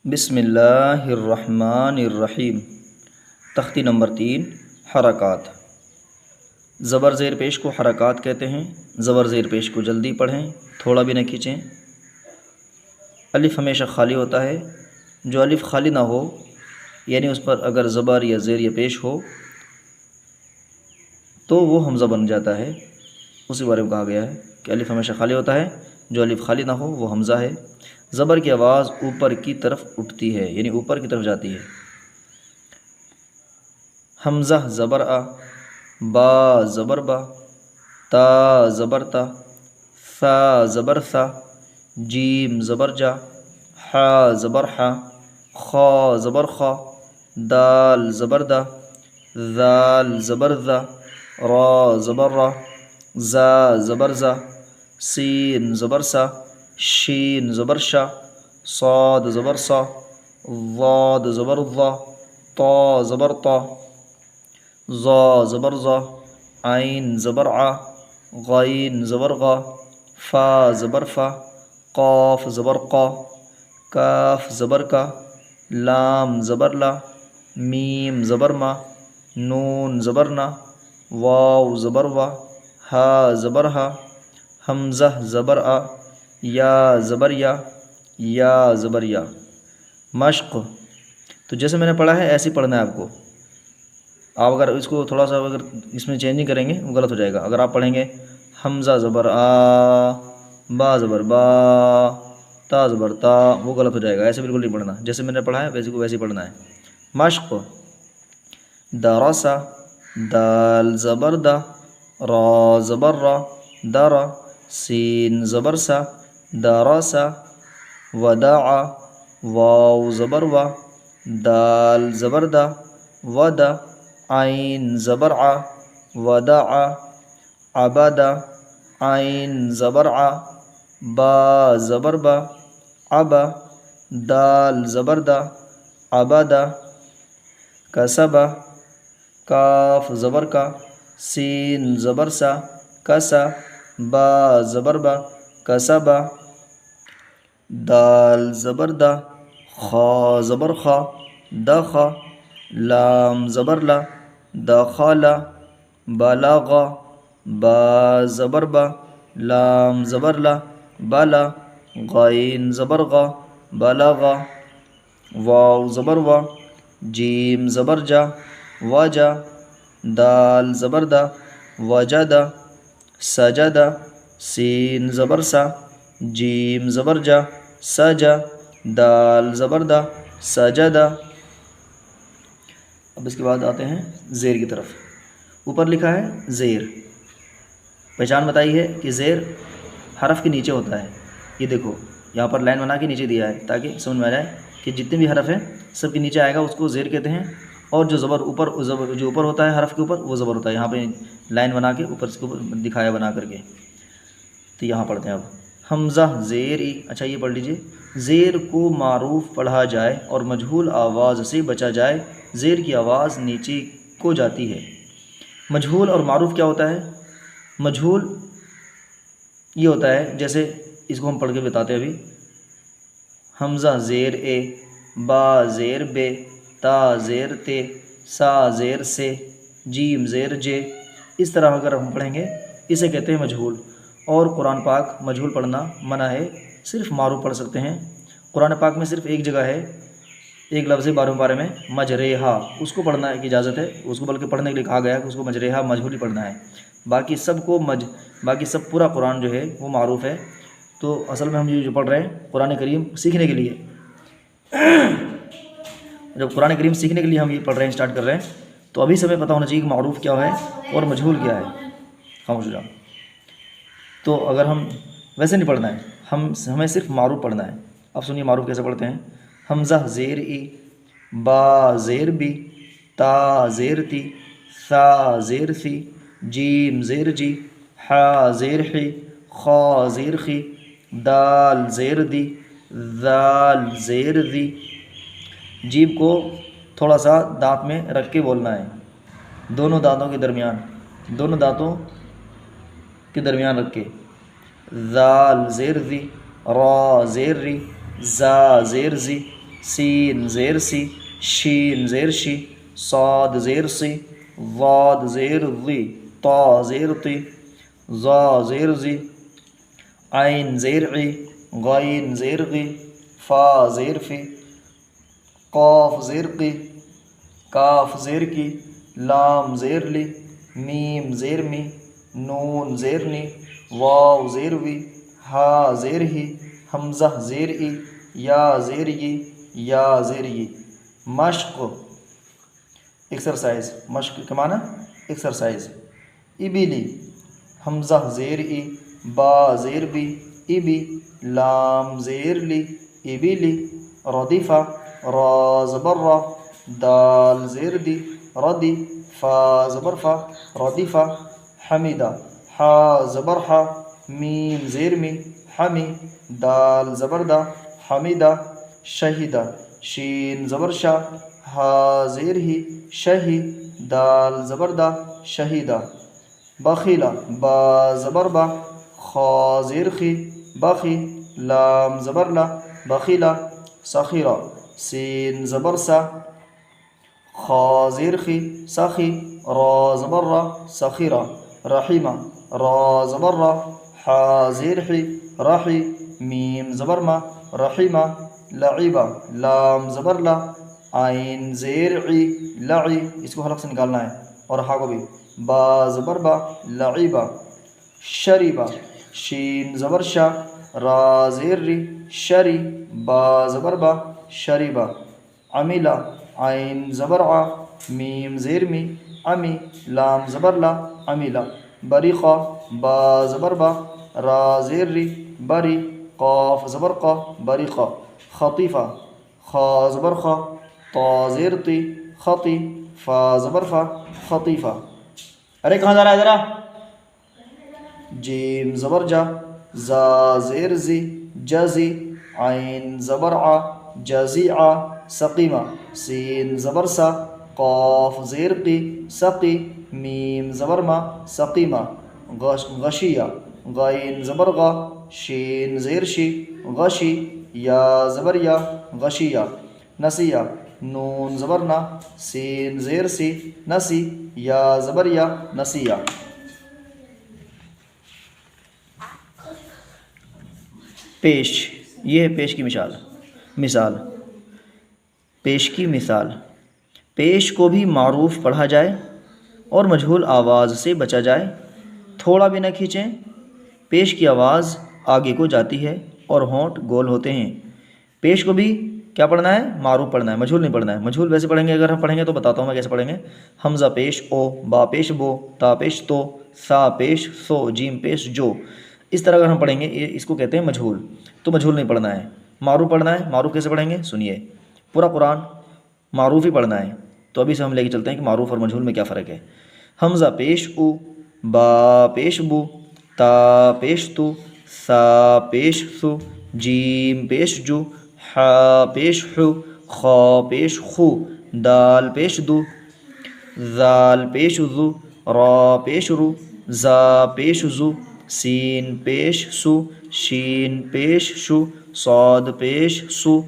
بسم اللہ الرحمن الرحیم۔ تختی نمبر 3، حرکات۔ زبر زیر پیش کو حرکات کہتے ہیں۔ زبر زیر پیش کو جلدی پڑھیں، تھوڑا بھی نہ کھینچیں۔ الف ہمیشہ خالی ہوتا ہے، جو الف خالی نہ ہو یعنی اس پر اگر زبر یا زیر یا پیش ہو تو وہ حمزہ بن جاتا ہے۔ اسی بارے میں کہا گیا ہے کہ الف ہمیشہ خالی ہوتا ہے، جو الف خالی نہ ہو وہ حمزہ ہے۔ زبر کی آواز اوپر کی طرف اٹھتی ہے یعنی اوپر کی طرف جاتی ہے۔ حمزہ زبر آ، با زبر با، تا زبر تا، ثا زبر ثا، جیم زبر جا، حا زبر حا، خا زبر خا، دال زبر دا، ذال زبر ذا، را زبر را، زا زبر زا، سین زبر سا، شین زبر شا، صاد زبر صا، ضاد زبر ضا، طا زبر طا، ظا زبر ظا، عین زبر ع، غین زبر غا، فا زبر فا، قاف زبر قا، کاف زبر کا، لام زبر لا، میم زبر ما، نون زبر نا، واو زبر وا، ہا زبر ہا، حمزہ زبر آ، یا زبر یا زبر یا۔ مشق، تو جیسے میں نے پڑھا ہے ایسے ہی پڑھنا ہے آپ کو۔ آپ اگر اس کو تھوڑا سا اگر اس میں چینجنگ کریں گے وہ غلط ہو جائے گا۔ اگر آپ پڑھیں گے حمزہ زبر آ، با زبر با، تا زبر تا، وہ غلط ہو جائے گا۔ ایسے بالکل نہیں پڑھنا، جیسے میں نے پڑھا ہے ویسے کو ویسے ہی پڑھنا ہے۔ مشق، درسا، دال زبر دا، را زبر را، درا، سین زبر سا، درسا، ودعا، واو زبر وا، دال زبر دا، ودا، عین زبر ع، ودعا، عبدا، عین زبر ع، با زبر با، عبا، دال زبر دا، عبدا، کسبا، کاف زبر کا، سین زبر سا، کسا، با زبر با، کسبا، دال زبر دا، خا زبر خا، دخا، لام زبر لا، دخلا، بلغا، با زبر با، لام زبر لا، بلا، غین زبر غا، بلغا، واو زبر وا، جیم زبر جا، وجا، دال زبر دا، وجدا، سجدا، سین زبر سا، جیم زبر جا، سجا، دال زبر دا، سجدا۔ اب اس کے بعد آتے ہیں زیر کی طرف۔ اوپر لکھا ہے زیر، پہچان بتائی ہے کہ زیر حرف کے نیچے ہوتا ہے۔ یہ دیکھو یہاں پر لائن بنا کے نیچے دیا ہے تاکہ سمجھ میں آ جائے کہ جتنے بھی حرف ہیں سب کے نیچے آئے گا اس کو زیر کہتے ہیں، اور جو زبر اوپر جو اوپر ہوتا ہے حرف کے اوپر وہ زبر ہوتا ہے۔ یہاں پہ لائن بنا کے اوپر اس کو دکھایا بنا کر کے، تو یہاں پڑھتے ہیں اب حمزہ زیر ای۔ اچھا یہ پڑھ لیجئے، زیر کو معروف پڑھا جائے اور مجہول آواز سے بچا جائے، زیر کی آواز نیچے کو جاتی ہے۔ مجہول اور معروف کیا ہوتا ہے؟ مجہول یہ ہوتا ہے، جیسے اس کو ہم پڑھ کے بتاتے ہیں ابھی، حمزہ زیر اے، با زیر بے، تا زیر تے، سا زیر سے، جیم زیر جے۔ اس طرح اگر ہم پڑھیں گے اسے کہتے ہیں مجہول۔ اور قرآن پاک مجہول پڑھنا منع ہے، صرف معروف پڑھ سکتے ہیں۔ قرآن پاک میں صرف ایک جگہ ہے، ایک لفظ 12ویں پارے میں مجریحا، اس کو پڑھنا کی اجازت ہے، اس کو بلکہ پڑھنے کے لیے کہا گیا ہے کہ اس کو مجریحا مجہول ہی پڑھنا ہے۔ باقی سب پورا قرآن جو ہے وہ معروف ہے۔ تو اصل میں ہم یہ جو پڑھ رہے ہیں قرآن کریم سیکھنے کے لیے، جب قرآن کریم سیکھنے کے لیے ہم یہ پڑھ رہے ہیں، اسٹارٹ کر رہے ہیں، تو ابھی سے ہمیں پتہ ہونا چاہیے کہ معروف کیا ہے اور مجہول کیا ہے۔ خاموش ہو جاؤ۔ تو اگر ہم ویسے نہیں پڑھنا ہے، ہمیں صرف معروف پڑھنا ہے۔ اب سنیے معروف کیسے پڑھتے ہیں۔ حمزہ زیر ای، با زیر بی، تا زیر تی، ثا زیر ثی، جیم زیر جی، حا زیر حی، خا زیر خی، دال زیر دی، ذال زیر دی۔ جیم کو تھوڑا سا دانت میں رکھ کے بولنا ہے، دونوں دانتوں کے درمیان رکھ کے۔ ذال زیر ذی، را زیر ری، زا زیر زی، سین زیر سی، شین زیر شی، صاد زیر سی، ضاد زیر ضی، طا زیر طی، ظا زیر زی، عین زیر عی، غین زیر غی، فا زیر فی، قاف زیر قی، کاف زیر کی، لام زیر لی، میم زیر می، نون زیر نی، واو زیر وی، ہا زیر ہی، حمزہ زیر ای، یا زیر ی، یا زیر ی۔ مشق ایکسرسائز، مشق کے معنی ایکسرسائز۔ ابلی حمزہ زیر ای، با زیر بی، ابی، لام زیر لی، ابلی۔ ردیفہ را زبر را، دال زیر دی، ردی، فا زبر فا، ردیفہ۔ حمیدہ حا زبر حا، میم زیر می، حمی، دال زبر دا، حمیدہ۔ شہیدہ شین زبر شا، ہا زیر ہی، شہی، دال زبر دا، شہیدہ۔ بخیلہ با زبر با، خا زیر خی، بخی، لام زبر لا، بخیلہ۔ سخیرہ سین زبر سا، خا زیر خی، سخی، را زبر را، سخیرہ۔ رحیمہ را زبر را، حا زیر حی، رحی، میم زبر ما، رحیمہ۔ لعیبہ لام زبر لا، عین زیر عی، لعی، اس کو حلق سے نکالنا ہے، اور ہا کو بھی، با زبر با، لعیبہ۔ شریبہ شین زبر شا، را زیر ری، شری، با زبر با، شریبہ۔ عمیلہ عین زبر ع، میم زیر می، عمی، لام زبر لا، عمیلہ۔ بریقہ با زبر با، را زیر ری، بری، قاف زبر قا، بریقہ۔ خطیفہ خا زبر خا، طا زیر طی، خطی، فا زبر فا، خطیفہ۔ ارے کہاں جا رہا ہے ذرا؟ جیم زبر جا، زا زیر زی، جزی، عین زبر ع، جزیع، سقیمہ سین زبر سا، قاف زیر قی، سقی، میم زبر ما، سقیمہ۔ غشیہ غین زبر غا، شین زیر شی، غشی، یا زبر یا، غشیہ۔ نسیہ نون زبر نا، سین زیر سی، نسی، یا زبر یا، نسیہ۔ پیش، یہ ہے پیش کی مثال پیش کی مثال: پیش کو بھی معروف پڑھا جائے اور مجہول آواز سے بچا جائے، تھوڑا بھی نہ کھینچیں۔ پیش کی آواز آگے کو جاتی ہے اور ہونٹ گول ہوتے ہیں۔ پیش کو بھی کیا پڑھنا ہے؟ معروف پڑھنا ہے، مجہول نہیں پڑھنا ہے۔ مجہول ویسے پڑھیں گے، اگر ہم پڑھیں گے تو بتاتا ہوں میں کیسے پڑھیں گے۔ حمزہ پیش او، با پیش بو، تا پیش تو، سا پیش سو، جیم پیش جو۔ اس طرح اگر ہم پڑھیں گے، اس کو کہتے ہیں مجہول۔ تو مجہول نہیں پڑھنا ہے، معروف پڑھنا ہے۔ معروف کیسے پڑھیں گے؟ سنیے، پورا قرآن معروف ہی پڑھنا ہے۔ تو ابھی سے ہم لے کے چلتے ہیں کہ معروف اور مجہول میں کیا فرق ہے۔ حمزہ پیش او، با پیش بو، تا پیش تو، سا پیش سو، جیم پیش جو، حا پیش حو، خا پیش خو، دال پیش دو، ذال پیش ذو، را پیش رو، زا پیش زو، سین پیش سو، شین پیش شو، صاد پیش سو،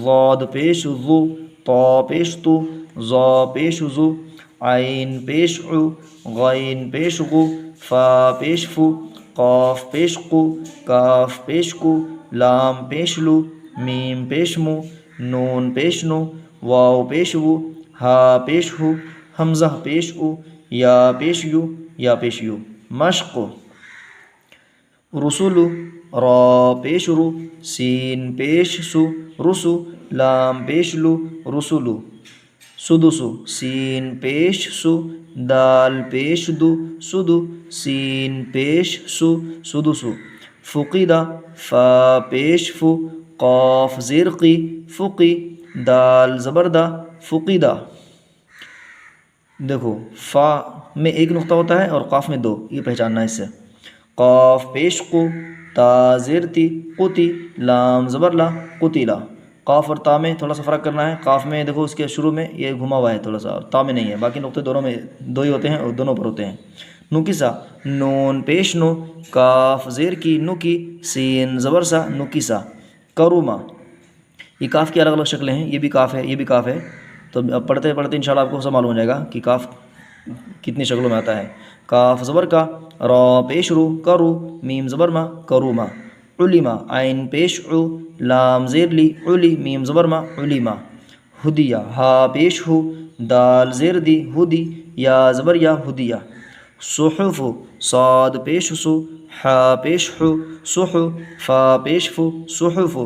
ضاد پیش ذو، طا پیش تو، ظا پیش ذو، عین پیش عو، غین پیش غو، فا پیش فو، قاف پیش قو، کاف پیش کو، لام پیش لو، میم پیش مو، نون پیش نو، واو پیش وو، ہا پیش ہو، حمزہ پیش او، یا پیش یو، یا پیش یو۔ مشق: رسولو، را پیش رو، سین پیش سو، رسو، لام پیش لو، رسولو۔ سدسو، سین پیش سو، دال پیش دو، سدو، سین پیش سو، سدسو۔ فقیدہ، فا پیش فو، قاف زیر قی، فقی، دال زبردہ، فقیدہ۔ دیکھو، فا میں ایک نقطہ ہوتا ہے اور قاف میں دو، یہ پہچاننا ہے اس سے۔ قاف پیش قو، تا زیر تی، قتی، لام زبر لا، قتیلا۔ قاف اور تا میں تھوڑا سا فرق کرنا ہے۔ قاف میں دیکھو اس کے شروع میں یہ گھما ہوا ہے تھوڑا سا، اور تا میں نہیں ہے، باقی نقطے دونوں میں دو ہی ہوتے ہیں اور دونوں پر ہوتے ہیں۔ نکسا، نون پیش نو، کاف زیر کی، نکی، سین زبر سا، نکسا۔ کروما، یہ کاف کی الگ الگ شکلیں ہیں، یہ بھی کاف ہے، یہ بھی کاف ہے، تو اب پڑھتے پڑھتے انشاءاللہ آپ کو سب معلوم ہو جائے گا کہ کاف کتنی شکلوں میں آتا ہے۔ کاف زبر کا، را پیش رو کرو، میم زبر ما کروما، علما عین پیش عو، لام زیر لی علی، میم زبر ما علیما، ہدیہ ہا پیش ہو، دال زیر دی ہدی، یا زبر یا ہدیہ، صحف صاد پیش سو، حا پیش حو صحف، فا پیش فو صحف،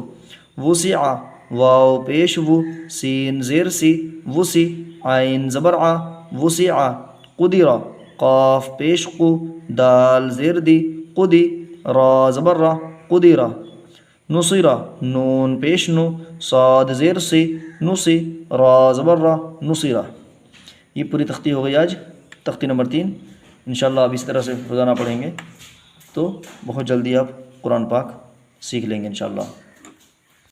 وسع واو پیش وو، سین زیر سی وسی، عین زبر آ وسع، قدر قاف پیش قو، دال زیر دی قدی، را زبر را قدرہ، نصیرہ نون پیش نو، صاد زیر سی نسی، را زبر را نصیرہ۔ یہ پوری تختی ہو گئی آج، تختی نمبر 3۔ انشاءاللہ اب اس طرح سے روزانہ پڑھیں گے تو بہت جلدی آپ قرآن پاک سیکھ لیں گے انشاءاللہ۔